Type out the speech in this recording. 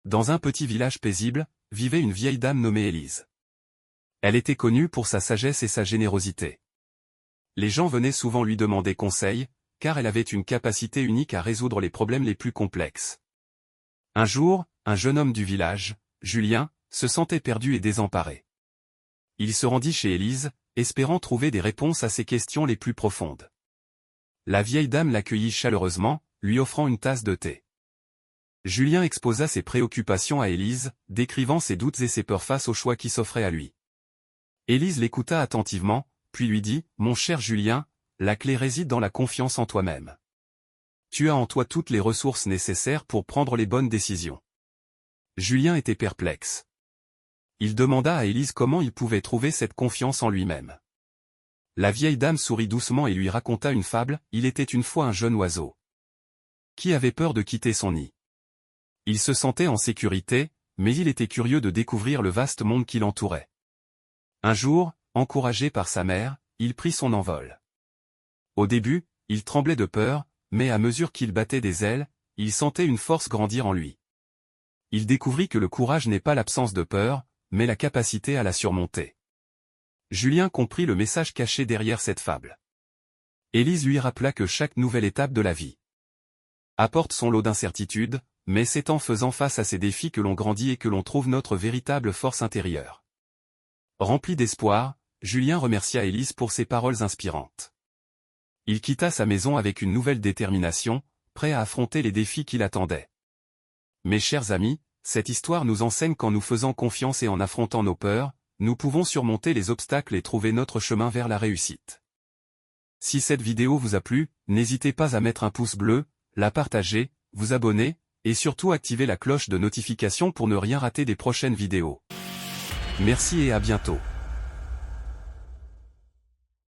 Dans un petit village paisible, vivait une vieille dame nommée Élise. Elle était connue pour sa sagesse et sa générosité. Les gens venaient souvent lui demander conseil, car elle avait une capacité unique à résoudre les problèmes les plus complexes. Un jour, un jeune homme du village, Julien, se sentait perdu et désemparé. Il se rendit chez Élise, espérant trouver des réponses à ses questions les plus profondes. La vieille dame l'accueillit chaleureusement, lui offrant une tasse de thé. Julien exposa ses préoccupations à Élise, décrivant ses doutes et ses peurs face au choix qui s'offrait à lui. Élise l'écouta attentivement, puis lui dit « Mon cher Julien, la clé réside dans la confiance en toi-même. Tu as en toi toutes les ressources nécessaires pour prendre les bonnes décisions. » Julien était perplexe. Il demanda à Élise comment il pouvait trouver cette confiance en lui-même. La vieille dame sourit doucement et lui raconta une fable. Il était une fois un jeune oiseau qui avait peur de quitter son nid. Il se sentait en sécurité, mais il était curieux de découvrir le vaste monde qui l'entourait. Un jour, encouragé par sa mère, il prit son envol. Au début, il tremblait de peur, mais à mesure qu'il battait des ailes, il sentait une force grandir en lui. Il découvrit que le courage n'est pas l'absence de peur, mais la capacité à la surmonter. Julien comprit le message caché derrière cette fable. Élise lui rappela que chaque nouvelle étape de la vie apporte son lot d'incertitudes, mais c'est en faisant face à ces défis que l'on grandit et que l'on trouve notre véritable force intérieure. Rempli d'espoir, Julien remercia Élise pour ses paroles inspirantes. Il quitta sa maison avec une nouvelle détermination, prêt à affronter les défis qui l'attendaient. Mes chers amis, cette histoire nous enseigne qu'en nous faisant confiance et en affrontant nos peurs, nous pouvons surmonter les obstacles et trouver notre chemin vers la réussite. Si cette vidéo vous a plu, n'hésitez pas à mettre un pouce bleu, la partager, vous abonner, et surtout activer la cloche de notification pour ne rien rater des prochaines vidéos. Merci et à bientôt.